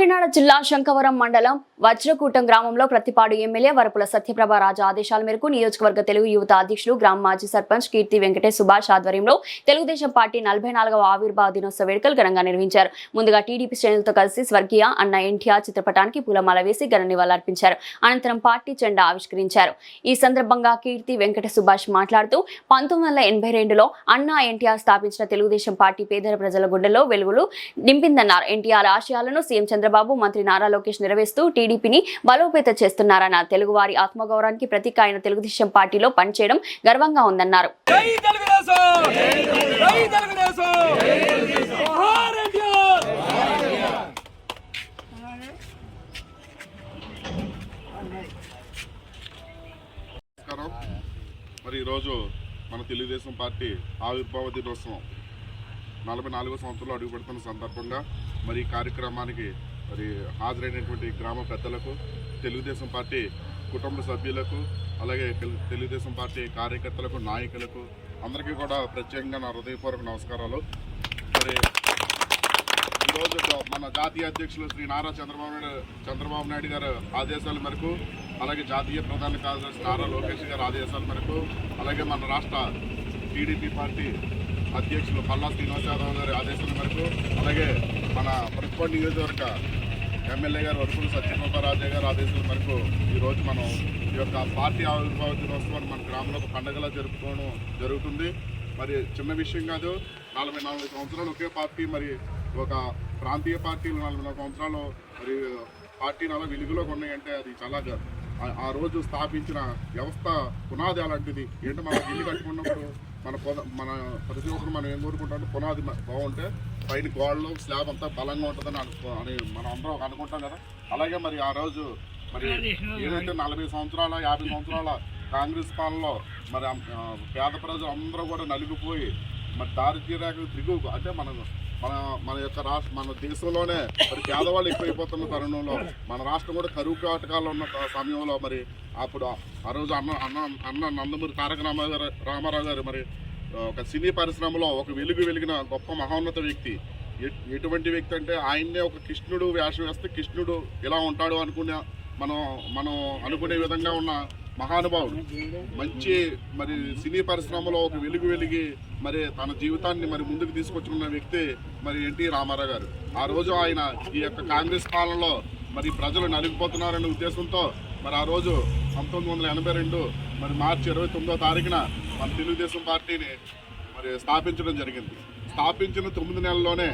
కాకినాడ జిల్లా శంఖవరం మండలం వజ్రకూటం గ్రామంలో ప్రతిపాడు ఎమ్మెల్యే వరపుల సత్యప్రభ రాజు ఆదేశాల మేరకు నియోజకవర్గ తెలుగు యువత అధ్యక్షులు గ్రామ మాజీ సర్పంచ్ కీర్తి వెంకటేష్ సుభాష్ ఆధ్వర్యంలో తెలుగుదేశం పార్టీ 44వ ఆవిర్భావ దినోత్సవ వేడుకలు ఘనంగా నిర్వహించారు. ముందుగా టీడీపీ శ్రేణులతో కలిసి స్వర్గీయ అన్న ఎన్టీఆర్ చిత్రపటానికి పూలమాల వేసి ఘన నివాళులర్పించారు. అనంతరం పార్టీ జెండా ఆవిష్కరించారు. ఈ సందర్భంగా కీర్తి వెంకటేష్ సుభాష్ మాట్లాడుతూ 1982లో అన్న ఎన్టీఆర్ స్థాపించిన తెలుగుదేశం పార్టీ పేద ప్రజల గుండెల్లో వెలుగులు నింపిందన్నారు. ఎన్టీఆర్ ఆశయాలను సీఎం చంద్రబాబు, మంత్రి నారా లోకేష్ నెరవేరుస్తూ టీడీపీని బలోపేతం చేస్తున్నారన్న తెలుగువారి ఆత్మగౌరవానికి ప్రతీక అయిన తెలుగుదేశం పార్టీలో పనిచేయడం గర్వంగా ఉందన్నారు. మరి ఈరోజు మన తెలుగుదేశం పార్టీ ఆవిర్భావ దినోత్సవం 44వ సంవత్సరంలో అడుగుపెడుతున్న సందర్భంగా మరి ఈ కార్యక్రమానికి మరి హాజరైనటువంటి గ్రామ పెద్దలకు, తెలుగుదేశం పార్టీ కుటుంబ సభ్యులకు, అలాగే తెలుగుదేశం పార్టీ కార్యకర్తలకు, నాయకులకు అందరికీ కూడా ప్రత్యేకంగా నా హృదయపూర్వక నమస్కారాలు. మరి ఈరోజు మన జాతీయ అధ్యక్షులు శ్రీ నారా చంద్రబాబు నాయుడు గారు ఆదేశాల మేరకు, అలాగే జాతీయ ప్రధాన కార్యదర్శి నారా లోకేష్ గారి ఆదేశాల మేరకు, అలాగే మన రాష్ట్ర టీడీపీ పార్టీ అధ్యక్షులు పల్లా శ్రీనివాస్ యాదవ్ గారి ఆదేశాల మేరకు, అలాగే మన ప్రతిపాడు నియోజకవర్గ ఎమ్మెల్యే గారు వరపుల సత్యప్రభ రాజు గారి ఆదేశాల మేరకు ఈరోజు మనం ఈ యొక్క పార్టీ ఆవిర్భావ దినోత్సవాన్ని మన గ్రామంలో ఒక పండుగలా జరుపుకోవడం జరుగుతుంది. మరి చిన్న విషయం కాదు. 44 సంవత్సరాలు ఒకే పార్టీ, మరి ఒక ప్రాంతీయ పార్టీలు 44 సంవత్సరాలు మరి పార్టీని అలా వెలుగులోకి ఉన్నాయంటే అది చాలా ఆ రోజు స్థాపించిన వ్యవస్థ పునాది అలాంటిది. ఏంటంటే మనం ఇల్లు కట్టుకున్నప్పుడు మన ప్రతి ఒక్కరు మనం ఏం కోరుకుంటాం, పునాది బాగుంటే పైన గోడలు స్లాబ్ అంతా బలంగా ఉంటుందని అని మనం అందరం అనుకుంటాం కదా. అలాగే మరి ఆ రోజు మరి ఏదైతే 40 సంవత్సరాల 50 సంవత్సరాల కాంగ్రెస్ పాలనలో మరి పేద ప్రజలు అందరూ కూడా నలిగిపోయి మరి దారిద్ర్య రేఖకు దిగు అంటే మన యొక్క మన దేశంలోనే మరి పేదవాళ్ళు ఎక్కువైపోతున్న తరుణంలో మన రాష్ట్రం కూడా కరువు కాటకాల్లో ఉన్న సమయంలో మరి అప్పుడు ఆ రోజు అన్న నందమూరి తారక రామారావు గారు మరి ఒక సినీ పరిశ్రమలో ఒక వెలిగిన గొప్ప మహోన్నత వ్యక్తి. ఎటువంటి వ్యక్తి అంటే ఆయన్నే ఒక కృష్ణుడు వేషం వేస్తే కృష్ణుడు ఇలా ఉంటాడు మనం అనుకునే విధంగా ఉన్న మహానుభావుడు. మంచి మరి సినీ పరిశ్రమలో ఒక వెలిగి మరి తన జీవితాన్ని మరి ముందుకు తీసుకొచ్చుకున్న వ్యక్తి మరి ఎన్టీ రామారావు గారు. ఆ రోజు ఆయన ఈ యొక్క కాంగ్రెస్ పాలనలో మరి ప్రజలు నలిగిపోతున్నారనే ఉద్దేశంతో మరి ఆ రోజు 1982 మరి మార్చి 29వ తారీఖున మన తెలుగుదేశం పార్టీని మరి స్థాపించడం జరిగింది. స్థాపించిన 9 నెలల్లోనే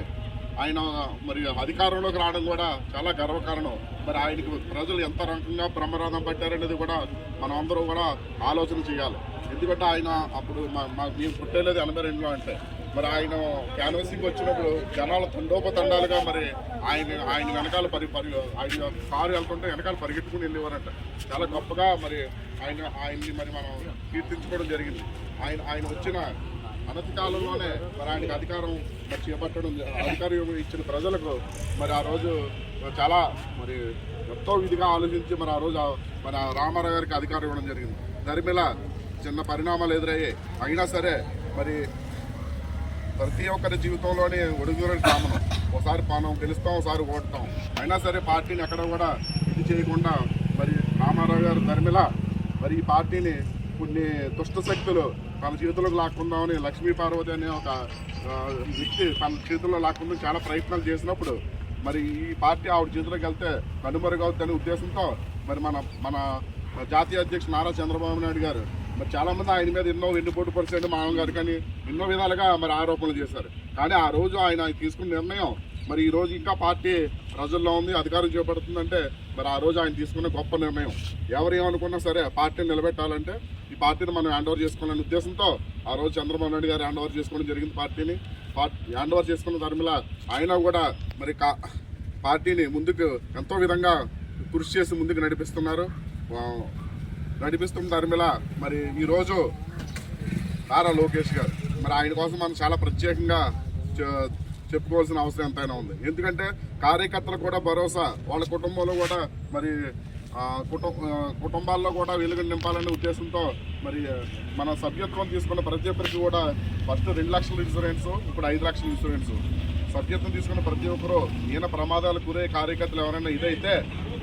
ఆయన మరి అధికారంలోకి రావడం కూడా చాలా గర్వకారణం. మరి ఆయనకి ప్రజలు ఎంత రకంగా బ్రహ్మరథం పట్టారనేది కూడా మనం అందరూ కూడా ఆలోచన చేయాలి. ఎందుకంటే ఆయన అప్పుడు మేము పుట్టేలేదు 82లో అంటే మరి ఆయన క్యాన్వసింగ్ వచ్చినప్పుడు జనాలు తండోపతండాలుగా మరి ఆయన వెనకాల ఆయన కారు వెళ్తుంటే వెనకాల పరిగెట్టుకుని వెళ్ళేవారంట. చాలా గొప్పగా మరి ఆయన్ని మరి మనం కీర్తించుకోవడం జరిగింది. ఆయన వచ్చిన అనతి కాలంలోనే మరి ఆయనకి అధికారం మరి చేపట్టడం, అధికారం ఇచ్చిన ప్రజలకు మరి ఆ రోజు చాలా మరి ఎంతో విధిగా ఆలోచించి మరి ఆ రోజు మన రామారావు గారికి అధికారం ఇవ్వడం జరిగింది. దరిమిలా చిన్న పరిణామాలు ఎదురయ్యాయి. అయినా సరే మరి ప్రతి ఒక్కరి జీవితంలోని ఒడిదుడుకులు కామనం. ఒకసారి మనం గెలుస్తాం, ఒకసారి ఓడతాం. అయినా సరే పార్టీని ఎక్కడ కూడా ఇది చేయకుండా మరి రామారావు గారు దరిమిలా మరి ఈ పార్టీని కొన్ని దుష్ట శక్తులు తన చేతులకు లాక్కుందామని లక్ష్మీ పార్వతి అనే ఒక వ్యక్తి తన చేతుల్లో లాక్కుందాం చాలా ప్రయత్నాలు చేసినప్పుడు మరి ఈ పార్టీ ఆవిడ చేతిలోకి వెళ్తే కనుమరుగవుతుందనే ఉద్దేశంతో మరి మన జాతీయ అధ్యక్షుడు నారా చంద్రబాబు నాయుడు గారు మరి చాలామంది ఆయన మీద ఎన్నో వెన్నుపోటు పరిచయం మామూలు గారు కానీ ఎన్నో విధాలుగా మరి ఆరోపణలు చేశారు. కానీ ఆ రోజు ఆయన తీసుకున్న నిర్ణయం మరి ఈ రోజు ఇంకా పార్టీ ప్రజల్లో ఉంది, అధికారం చేపడుతుందంటే మరి ఆ రోజు ఆయన తీసుకున్న గొప్ప నిర్ణయం. ఎవరు ఏమనుకున్నా సరే పార్టీని నిలబెట్టాలంటే ఈ పార్టీని మనం హ్యాండ్ ఓవర్ చేసుకోవాలనే ఉద్దేశంతో ఆ రోజు చంద్రబాబు నాయుడు గారు హ్యాండ్ ఓవర్ చేసుకోవడం జరిగింది. పార్టీని హ్యాండ్ ఓవర్ చేసుకున్న ధర్మిలా ఆయన కూడా మరి పార్టీని ముందుకు ఎంతో విధంగా కృషి చేసి ముందుకు నడిపిస్తున్న ధర్మిలా మరి ఈరోజు నారా లోకేష్ గారు మరి ఆయన కోసం మనం చాలా ప్రత్యేకంగా చెప్పుకోవాల్సిన అవసరం ఎంతైనా ఉంది. ఎందుకంటే కార్యకర్తలు కూడా భరోసా, వాళ్ళ కుటుంబంలో కూడా మరి కుటుంబాల్లో కూడా వెలుగు నింపాలనే ఉద్దేశంతో మరి మన సభ్యత్వం తీసుకున్న ప్రతి ఒక్కరికి కూడా ఫస్ట్ 2 లక్షల ఇన్సూరెన్స్, ఇప్పుడు 5 లక్షల ఇన్సూరెన్స్ సభ్యత్వం తీసుకున్న ప్రతి ఒక్కరూ ఈయన ప్రమాదాలు గురే కార్యకర్తలు ఎవరైనా ఇదైతే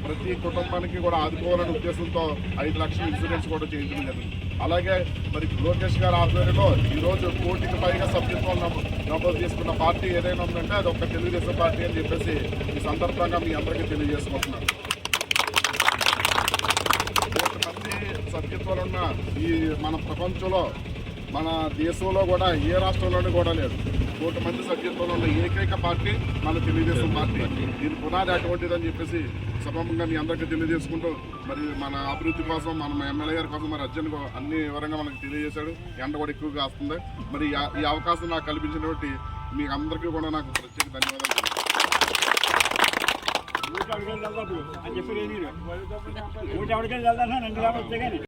ప్రతి కుటుంబానికి కూడా ఆదుకోవాలనే ఉద్దేశంతో 5 లక్షల ఇన్సూరెన్స్ కూడా చేయించడం జరిగింది. అలాగే మరి లోకేష్ గారి ఆధ్వర్యంలో ఈరోజు 1 కోటికి పైగా సభ్యత్వం నమోదు చేసుకున్న పార్టీ ఏదైనా ఉందంటే అది ఒక తెలుగుదేశం పార్టీ అని చెప్పేసి ఈ సందర్భంగా మీ అందరికీ తెలియజేసుకుంటున్నాను. 1 కోటి మంది సభ్యత్వాలు ఉన్న ఈ మన ప్రపంచంలో మన దేశంలో కూడా ఏ రాష్ట్రంలోనూ కూడా లేదు. 1 కోటి మంది సభ్యత్వంలో ఉన్న ఏకైక పార్టీ మన తెలుగుదేశం పార్టీ. దీని పునాది అటువంటిదని చెప్పేసి సభంగా మీ అందరికీ తెలియజేసుకుంటూ మరి మన అభివృద్ధి కోసం మన ఎమ్మెల్యే గారి కోసం మరి అర్జున్ అన్ని వివరంగా మనకు తెలియజేశాడు. ఎండ కూడా ఎక్కువగా వస్తుంది. మరి ఈ అవకాశం నాకు కల్పించినటువంటి మీకు అందరికీ కూడా నాకు ప్రత్యేక ధన్యవాదాలు. ఊటి అడిగేది వెళ్దాం అని చెప్పి